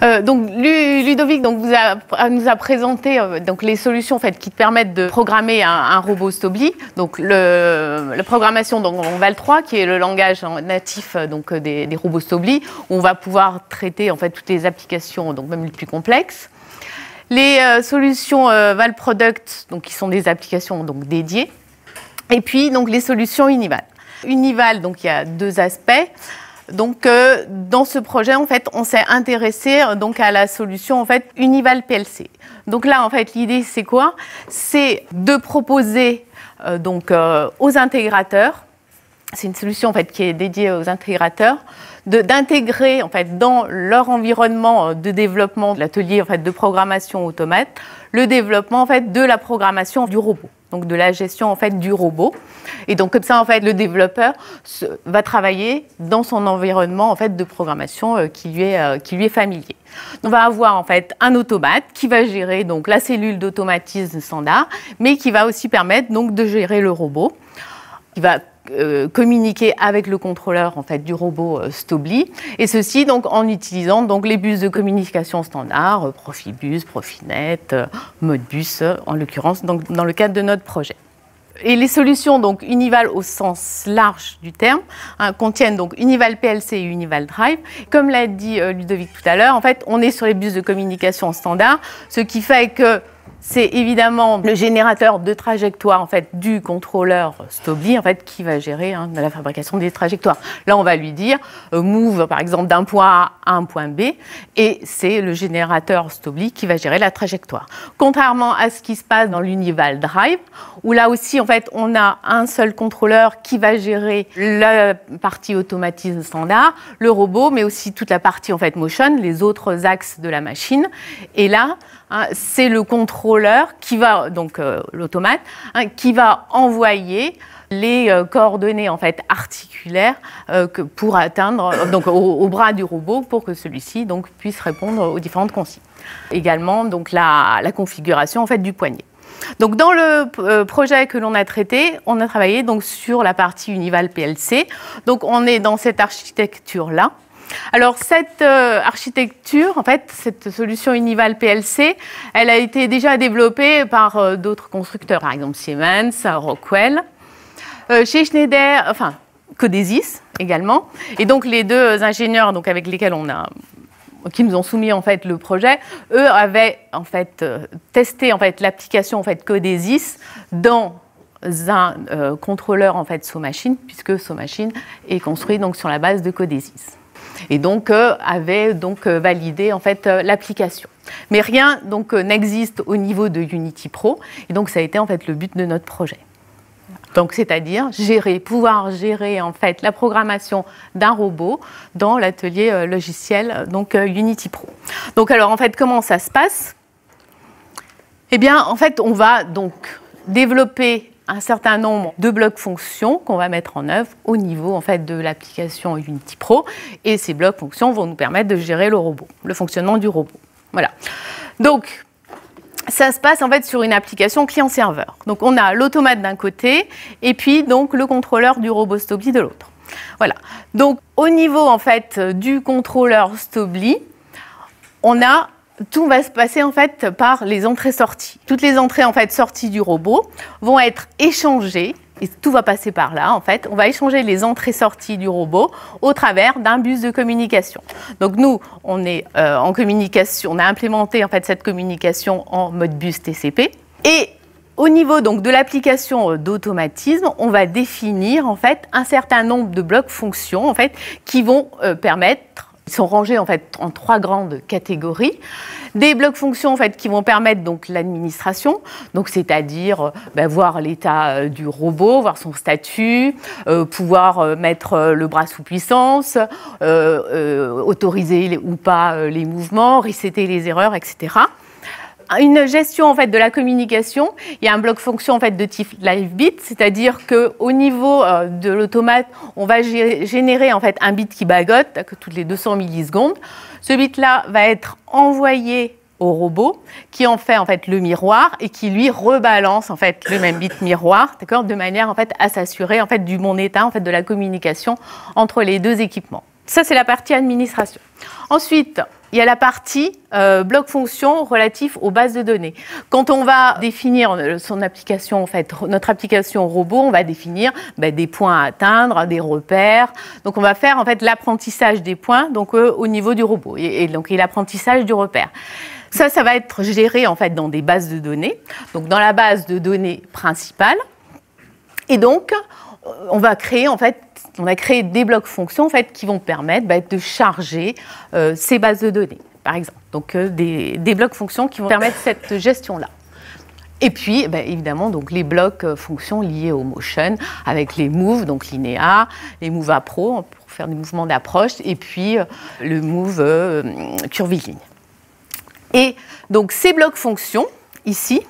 Donc Ludovic nous a présenté donc les solutions en fait, qui permettent de programmer un robot Stobli. Donc la programmation donc, en Val3, qui est le langage natif donc, des robots Stobli, où on va pouvoir traiter en fait, toutes les applications, donc même les plus complexes. Les solutions Valproduct, donc, qui sont des applications donc, dédiées. Et puis donc, les solutions Unival. Unival, donc, il y a deux aspects. Donc, dans ce projet, en fait, on s'est intéressé donc à la solution en fait Unival PLC. Donc là, en fait, l'idée c'est quoi? C'est de proposer donc aux intégrateurs. C'est une solution en fait qui est dédiée aux intégrateurs, d'intégrer en fait dans leur environnement de développement de l'atelier en fait de programmation automate, le développement en fait de la programmation du robot. Donc de la gestion en fait du robot. Et donc comme ça en fait le développeur va travailler dans son environnement en fait de programmation qui lui est familier. On va avoir en fait un automate qui va gérer donc la cellule d'automatisme standard, mais qui va aussi permettre donc de gérer le robot. Il va communiquer avec le contrôleur en fait du robot Stobli, et ceci donc en utilisant donc les bus de communication standard, Profibus, Profinet, Modbus en l'occurrence donc dans le cadre de notre projet. Et les solutions donc Unival au sens large du terme contiennent donc Unival PLC et Unival Drive. Comme l'a dit Ludovic tout à l'heure, en fait on est sur les bus de communication standard, ce qui fait que c'est évidemment le générateur de trajectoire en fait, du contrôleur Stobli en fait, qui va gérer la fabrication des trajectoires. Là, on va lui dire move par exemple d'un point A à un point B, et c'est le générateur Stobli qui va gérer la trajectoire. Contrairement à ce qui se passe dans l'Unival Drive, où là aussi en fait, on a un seul contrôleur qui va gérer la partie automatisme standard, le robot, mais aussi toute la partie en fait, motion, les autres axes de la machine. Et là, c'est le contrôleur qui va, donc l'automate, qui va envoyer les coordonnées en fait articulaires pour atteindre donc au bras du robot pour que celui-ci donc puisse répondre aux différentes consignes. Également donc la configuration en fait du poignet. Donc dans le projet que l'on a traité, on a travaillé donc sur la partie Unival PLC. Donc on est dans cette architecture là. Alors cette architecture, en fait, cette solution Unival PLC, elle a été déjà développée par d'autres constructeurs, par exemple Siemens, Rockwell, chez Schneider, enfin Codesys également. Et donc les deux ingénieurs donc, avec lesquels qui nous ont soumis en fait le projet, eux avaient en fait testé en fait l'application en fait Codesys dans un contrôleur en fait SoMachine, puisque SoMachine est construit donc sur la base de Codesys. Et donc avait donc validé en fait l'application. Mais rien donc n'existe au niveau de Unity Pro, et donc ça a été en fait le but de notre projet. Donc c'est-à-dire pouvoir gérer en fait la programmation d'un robot dans l'atelier logiciel donc Unity Pro. Donc alors en fait comment ça se passe? Eh bien en fait on va donc développer un certain nombre de blocs fonctions qu'on va mettre en œuvre au niveau en fait, de l'application Unity Pro. Et ces blocs fonctions vont nous permettre de gérer le robot, le fonctionnement du robot. Voilà. Donc, ça se passe en fait sur une application client-serveur. Donc, on a l'automate d'un côté et puis donc le contrôleur du robot Stobli de l'autre. Voilà. Donc, au niveau en fait du contrôleur Stobli, tout va se passer en fait par les entrées-sorties. Toutes les entrées en fait sorties du robot vont être échangées, et tout va passer par là en fait. On va échanger les entrées-sorties du robot au travers d'un bus de communication. Donc nous, on est en communication, on a implémenté en fait cette communication en mode bus TCP. Et au niveau donc de l'application d'automatisme, on va définir en fait un certain nombre de blocs fonctions en fait qui vont permettre. Ils sont rangés en fait en trois grandes catégories. Des blocs fonctions en fait qui vont permettre donc l'administration, donc c'est-à-dire voir l'état du robot, voir son statut, pouvoir mettre le bras sous puissance, autoriser ou pas les mouvements, resetter les erreurs, etc. Une gestion en fait de la communication, il y a un bloc fonction en fait de type LiveBit, c'est-à-dire que au niveau de l'automate, on va générer en fait un bit qui bagote toutes les 200 millisecondes. Ce bit-là va être envoyé au robot qui en fait le miroir et qui lui rebalance en fait le même bit miroir, d'accord, de manière en fait à s'assurer en fait du bon état en fait de la communication entre les deux équipements. Ça c'est la partie administration. Ensuite, il il y a la partie bloc fonction relatif aux bases de données. Quand on va définir son application, en fait, notre application robot, on va définir des points à atteindre, des repères. Donc on va faire en fait l'apprentissage des points donc, au niveau du robot et l'apprentissage du repère. Ça va être géré en fait dans des bases de données, donc dans la base de données principale. Et donc on a créé des blocs fonctions en fait, qui vont permettre de charger ces bases de données, par exemple. Donc des blocs fonctions qui vont permettre cette gestion-là. Et puis, évidemment, donc, les blocs fonctions liés au motion, avec les moves, donc linéa, les moves appro, pour faire des mouvements d'approche, et puis le move curviligne. Et donc, ces blocs fonctions, ici,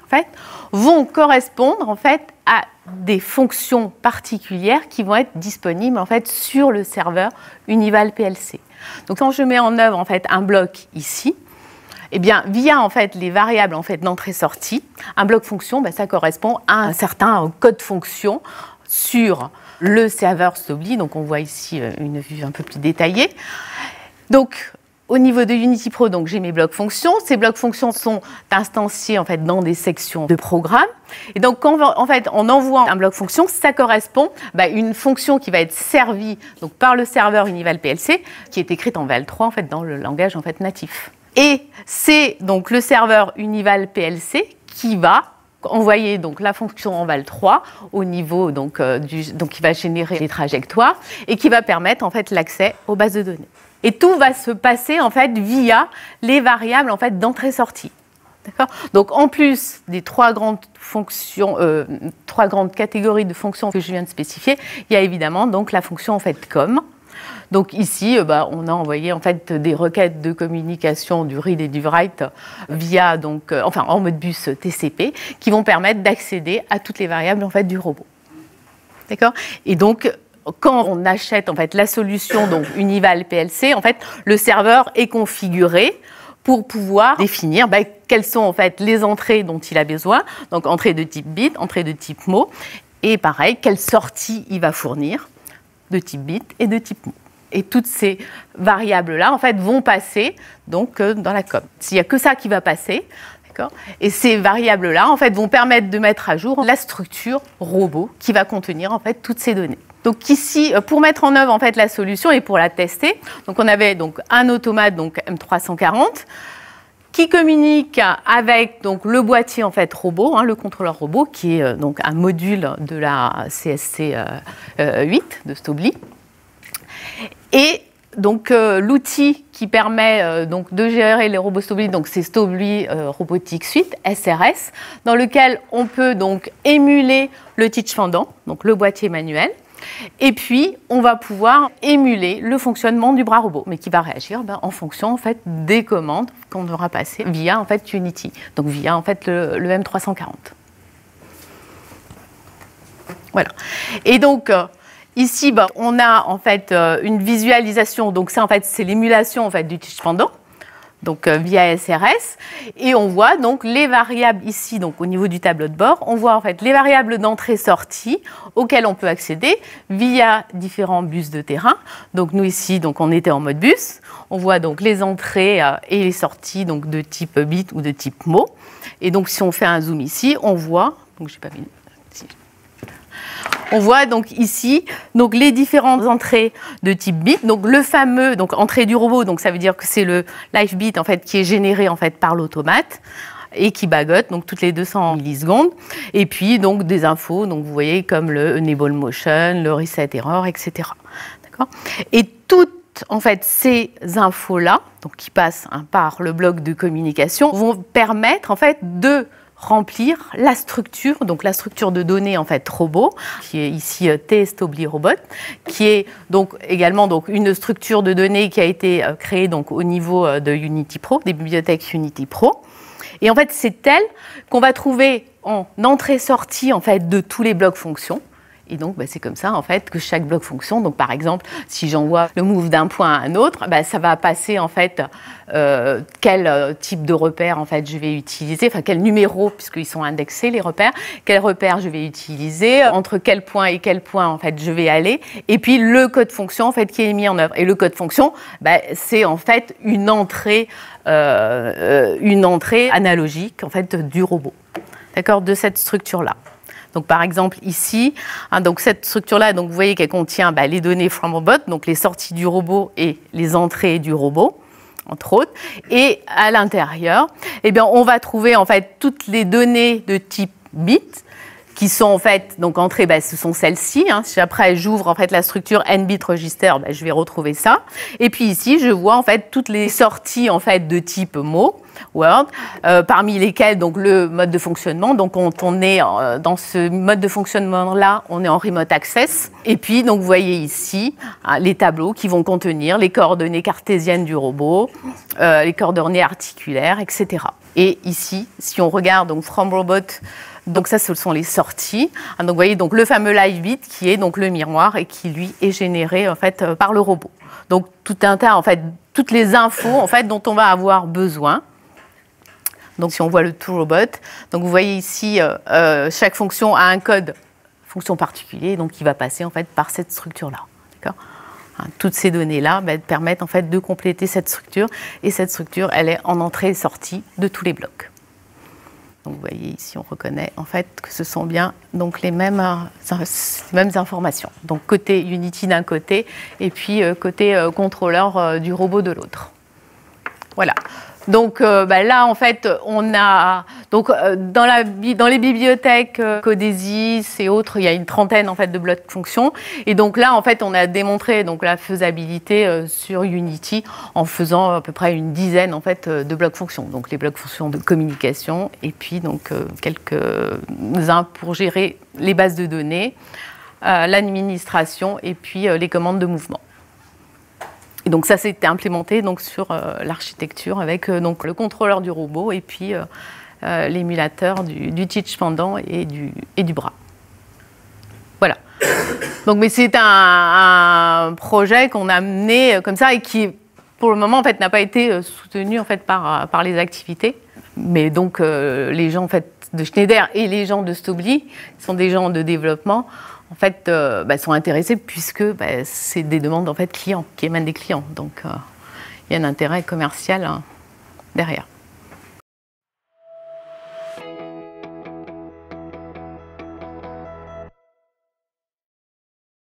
en fait, vont correspondre en fait, à des fonctions particulières qui vont être disponibles en fait, sur le serveur Unival PLC. Donc, quand je mets en œuvre en fait, un bloc ici, eh bien, via en fait, les variables en fait, d'entrée-sortie, un bloc fonction, ça correspond à un certain code fonction sur le serveur Stobly. Donc, on voit ici une vue un peu plus détaillée. Donc, au niveau de Unity Pro, j'ai mes blocs fonctions. Ces blocs fonctions sont instanciés en fait, dans des sections de programme. Et donc, quand on envoie un bloc fonction, ça correspond à une fonction qui va être servie donc, par le serveur Unival PLC, qui est écrite en Val3 en fait, dans le langage en fait, natif. Et c'est donc le serveur Unival PLC qui va envoyer donc la fonction en Val3 au niveau donc qui va générer les trajectoires et qui va permettre en fait l'accès aux bases de données. Et tout va se passer en fait via les variables en fait d'entrée-sortie. D'accord ? Donc en plus des trois grandes catégories de fonctions que je viens de spécifier, il y a évidemment donc la fonction en fait com. Donc ici, on a envoyé en fait des requêtes de communication du read et du write via en mode bus TCP qui vont permettre d'accéder à toutes les variables en fait du robot. D'accord ? Et donc quand on achète en fait la solution donc Unival PLC, en fait le serveur est configuré pour pouvoir définir quelles sont en fait les entrées dont il a besoin. Donc entrée de type bit, entrée de type mot, et pareil quelle sortie il va fournir de type bit et de type mot. Et toutes ces variables-là, en fait, vont passer donc, dans la com. Il n'y a que ça qui va passer. Et ces variables-là, en fait, vont permettre de mettre à jour la structure robot qui va contenir, en fait, toutes ces données. Donc ici, pour mettre en œuvre, en fait, la solution et pour la tester, donc, on avait donc, un automate donc, M340 qui communique avec donc, le boîtier en fait, robot, le contrôleur robot, qui est donc, un module de la CSC 8 de Stobly. Et donc l'outil qui permet donc, de gérer les robots Stobly, donc c'est Stobly Robotics Suite, SRS, dans lequel on peut donc émuler le Teach Pendant, donc le boîtier manuel. Et puis, on va pouvoir émuler le fonctionnement du bras robot, mais qui va réagir en fonction en fait, des commandes qu'on aura passées via en fait, Unity, donc via en fait, le M340. Voilà. Et donc, ici, on a en fait une visualisation, donc ça en fait c'est l'émulation en fait du Teach Pendant, donc via SRS, et on voit donc les variables ici, donc au niveau du tableau de bord, on voit en fait les variables d'entrée-sortie auxquelles on peut accéder via différents bus de terrain. Donc nous ici, donc on était en mode bus, on voit donc les entrées et les sorties donc de type bit ou de type mot, et donc si on fait un zoom ici, on voit, donc j'ai pas mis. On voit donc ici donc les différentes entrées de type bit, donc le fameux donc entrée du robot, donc ça veut dire que c'est le live bit en fait qui est généré en fait par l'automate et qui bagote donc toutes les 200 millisecondes, et puis donc des infos, donc vous voyez comme le enable motion, le reset error, etc. D'accord ? Et toutes en fait ces infos là, donc qui passent par le bloc de communication, vont permettre en fait de remplir la structure, donc la structure de données en fait robot, qui est ici T-Stobly Robot, qui est donc également donc une structure de données qui a été créée donc au niveau de Unity Pro, des bibliothèques Unity Pro. Et en fait, c'est elle qu'on va trouver en entrée-sortie en fait de tous les blocs fonctions. Et donc, c'est comme ça, en fait, que chaque bloc fonction, donc par exemple, si j'envoie le move d'un point à un autre, ça va passer, en fait, quel type de repère, en fait, je vais utiliser, enfin, quel numéro, puisqu'ils sont indexés, les repères, quel repère je vais utiliser, entre quel point et quel point, en fait, je vais aller, et puis le code fonction, en fait, qui est mis en œuvre. Et le code fonction, c'est, en fait, une entrée analogique, en fait, du robot, d'accord, de cette structure-là. Donc, par exemple, ici, donc cette structure-là, donc, vous voyez qu'elle contient les données from robot, donc les sorties du robot et les entrées du robot, entre autres. Et à l'intérieur, on va trouver en fait toutes les données de type bit qui sont en fait donc entrées, ce sont celles-ci. Si après j'ouvre en fait la structure n-bit register, je vais retrouver ça. Et puis ici, je vois en fait toutes les sorties en fait de type mot. Word, parmi lesquels donc le mode de fonctionnement. Donc quand on est dans ce mode de fonctionnement-là, on est en remote access. Et puis donc vous voyez ici les tableaux qui vont contenir les coordonnées cartésiennes du robot, les coordonnées articulaires, etc. Et ici, si on regarde donc from robot, donc ça, ce sont les sorties. Donc vous voyez donc le fameux live bit qui est donc le miroir et qui lui est généré en fait par le robot. Donc tout un tas en fait, toutes les infos en fait dont on va avoir besoin. Donc, si on voit le toRobot, donc vous voyez ici, chaque fonction a un code fonction particulier, donc qui va passer en fait par cette structure-là. D'accord ? Toutes ces données-là permettent en fait de compléter cette structure, et cette structure, elle est en entrée et sortie de tous les blocs. Donc, vous voyez ici, on reconnaît en fait que ce sont bien donc les mêmes informations. Donc, côté Unity d'un côté, et puis côté contrôleur du robot de l'autre. Voilà. Donc là, en fait, on a donc dans les bibliothèques Codesys et autres, il y a une trentaine en fait de blocs fonctions. Et donc là, en fait, on a démontré donc la faisabilité sur Unity en faisant à peu près une dizaine en fait de blocs fonctions. Donc les blocs fonctions de communication et puis donc quelques-uns pour gérer les bases de données, l'administration et puis les commandes de mouvement. Et donc ça, c'était implémenté donc, sur l'architecture avec donc, le contrôleur du robot et puis l'émulateur du Teach pendant et du bras. Voilà. Donc, mais c'est un projet qu'on a mené comme ça et qui, pour le moment, en fait, n'a pas été soutenu en fait, par les activités. Mais donc, les gens en fait, de Schneider et les gens de Stobli sont des gens de développement. En fait, sont intéressés puisque c'est des demandes en fait, clients, qui émanent des clients. Donc, il y a un intérêt commercial derrière.